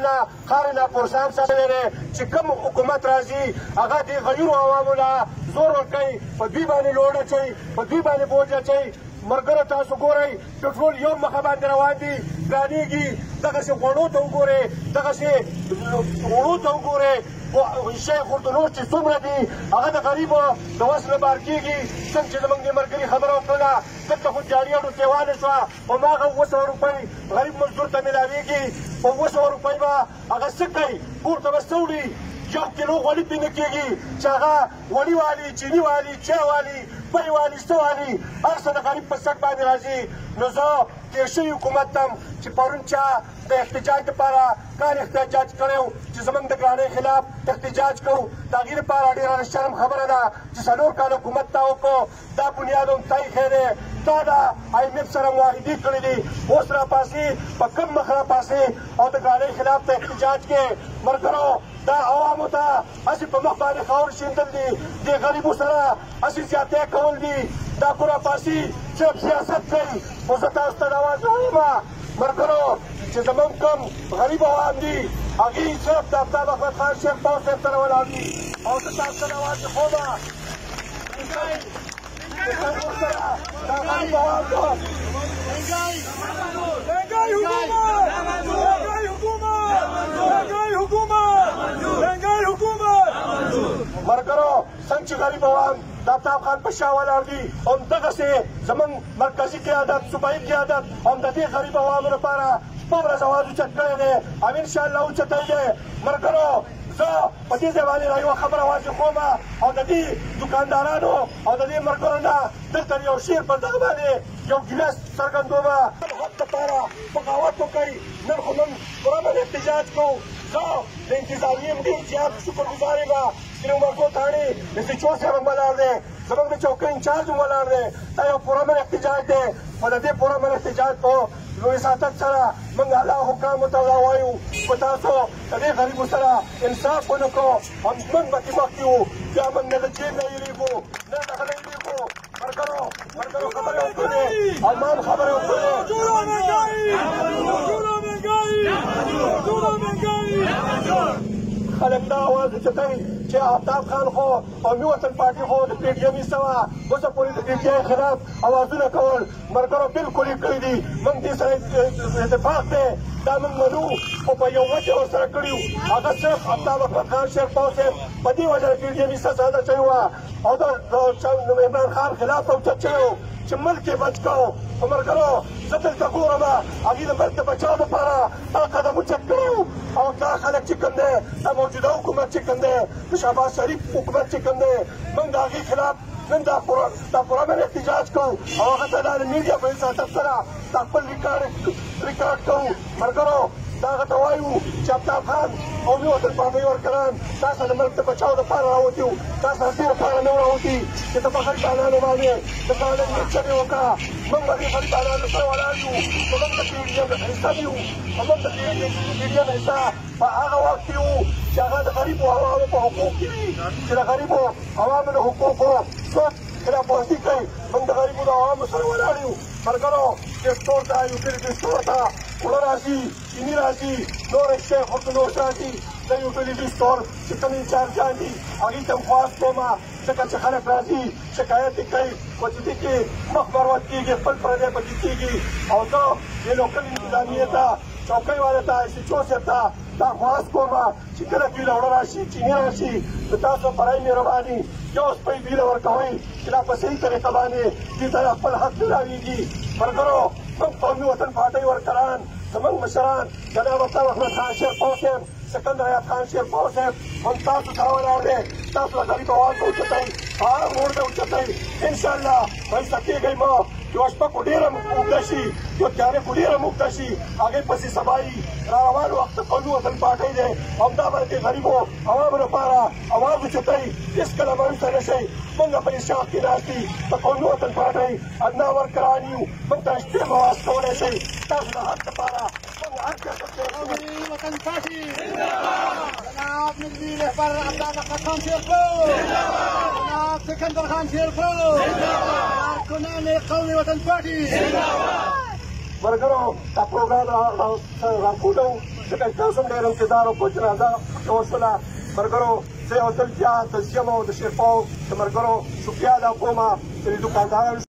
نه خارې ناپرسان شوی دی چې کوم حکومت راځي هغه دې غریبو عوامو له زور ورکوي په دوی باندې لوډ اچوي په دوی باندې بوج اچوي مرګرو تاسو ګورئ پټرول یو مخه باندې روان دي ګرانېږي دغسې غوړو ته وګورئ دغسې وړو ته وګورئ شیخ اردنور چې څومره دي هغه د غریبو د وس نه بار کېږي څنګه چې زموږ دې ملګري خبره وکړله دلته خو جاري اډو تیوانه شوه هماغه 200 روپۍ غریب مزدور ته میلاوېږي په 200 روپۍ به هغه څه کوي کور ته به څه وړي یو کیلو غوړي پې نه کېږي چې هغه غوړي والي چیني والي چای والي پی والي څه والي هر څه د غریب په سټ باندې راځي نو زه تېر شوي حکومت ته چې پرون چا د احتجاج لپاره کار احتجاج کړی و چې زموږ د ګرانۍ خلاف احتجاج کوو د هغې لپاره ډېره د شرم خبره ده چې 4 کاله حکومت تا وکړو دا بنیاد هم ته ایښی دی تا د IMF سره معاهدې کړي دي اوس راپاسې په کوم مخ راپاسې او د ګرانۍ خلاف ته احتجاج کې ملګرو دا عوامو ته هسې په مخ باندې خاور شیندل دي دې غریبو سره هسې زیاتی کول دي دا خو راپاسي صرف سیاست کوي خو زه تاسو ته دا اواز وایم ملګرو چې زموږ کوم غریب عوام دي هغې صرف د آفتاب احمد خان شیخ پاو صاحب سره ولاړ دي او زه تاسو ته دا اواز ښوم دا غریب عوام ته ملګرو څنګه چې غریب عوام د آفتاب خان په شا ولاړ دي همدغسې زموږ مرکزي قیادت صوبایي قیادت هم د دې غریب عوامو لپاره شپه ورځ اواز اوچت کړی دی او انشاءالله اوچتی دی ملګرو زه په دې ځای باندې یوه خبره واضح کوم او د دې دوکاندارانو او د دې ملګرو نه دلته یو شعر پر دغه باندې یو ګیلاس څرګندوم حق لپاره بغاوت وکړئ نن خو موږ پرامن احتجاج کوو زه د انتظامیې هم ډېر زیات شکرګزار یم چې عمرګو تاڼې د سچو صاحب هم ولاړ دی زموږ د چوکۍ انچارج هم ولاړ دی دا یو پرامن احتجاج دی او د دې پرامن احتجاج په لوی ساتت سره موږ الله حکامو ته دا وایو په تاسو د دې غریبو سره انصاف ونه کړو هم موږ مخکې مخکې وو بیا موږ نه د جیب نه یېرېږو نه دغه نه یېرېږو ملګرو خبرې وکړې او ما هم خبرې وکړې خلک دا اواز اوچتوي چې آفتاب خان خو قومي وطن پارټي خو د PTM حصه وه اوسه پورې د PTI خلاف اوازونه کول ملګرو بلکل یې کړي دي موږ دې سره اتفاق دی دا موږ منو خو په یو وجه ورسره کړي وو هغه صرف آفتاب احمد خان شیخ پاو صاحب په دې وجه د PTM حصه ساده شوې وه او د عمران خان خلاف اوچت شوی و چې ملک یې بچ کړو خو ملګرو زه دلته ګورم هغې د ملک د بچاو لپاره هغه قدم اوچت کړی و او دا خلک چې کوم دی دا موجوده حکومت چې کوم دی د شهباز شریف حکومت چې کوم دی موږ د هغې خلاف نن دا پرامن احتجاج کوو او هغه ته دا د میډیا په حساسیت سره دا خپل ریکارډ کوو ملګرو دا هغه ته وایو چې آفتاب خان قومي وطن پارټۍ ورکران تاسو د ملک د بچاو دپاره راوتي وو تاسو د دې لپاره نه راوتي چې ته په غریبانانو باندې د قانون چغې وکړه موږ به دې غریبانانو سره ولاړ یو خو موږ د PTM حصه نه یو خو موږ د PTM حصه په هغه وخت کې وو چې هغه د غریبو عوامو په حقوق کې وي چې د غریبو عوامو د حقوقو څوک خلاف ورزي کوي موږ د غریبو د عوامو سره ولاړ یو ملګرو دې سټور ته یوټیلیټي سټور ته اوړه راځي چیني راځي نور شیخ اردنوش راځي د یوټیلیټي سټور چې کوم انچارجان دي هغې ته هم خواست کوم ځکه چې خلک راځي شکایت یې کوي خو چې دې کې مخ مروت کېږي خپل پردی پکې کېږي او زه دې لوکل انتظامیې ته چوکۍ والے ته SHO صاحب ته دا خواست کوم چې کله دوی له اوړه راشي چیني راشي د تاسو برای مهرباني یو سپۍ دوی له ورکوئ چې دا په صحیح طریقه باندې دوی ته خپل حق میلاویږي ملګرو موږ قومي وطن پارټۍ ورکران زموږ مشران جناب آفتاب احمد خان شیخ پاو صاحب سکندر حیات خان شیخ پاو صاحب هم تاسو سره ولاړ دی تاسو له غریب اواز به اوچتئ هغه روډ به اوچتئ انشاءالله پیسه کېږئ مه یوه شپه خو ډېره اوږده شي یوه تیارې خو ډېره اوږده شي هغې پسې سبا یي را روان وخت د قومي وطن پارټۍ دی همدا به د غریبو عوامو لپاره اواز اوچتئ هېڅکله مایوسه نه شئ موږ په دې شاخ کې ناست دي د قومي وطن پارټۍ ادنا ورکران یو موږ ته شپې هم اواز کولی شئ تاسو د حق لپاره موږ هر چا ته وطن پارټي جناب نجمي رهبر آفتاب احمد خان شیخ پاو جناب سکندر خان شیخ پاو کارکنان قومي وطن پارټي ملګرو دا پروګرام راښودو ځکه چې تاسو هم ډېر انتظار وکړو جنازه وشوله ملګرو زه یو ځل بیا د سیمو د شیرپاو د ملګرو شکریه ادا کوم چې دوکاندارانو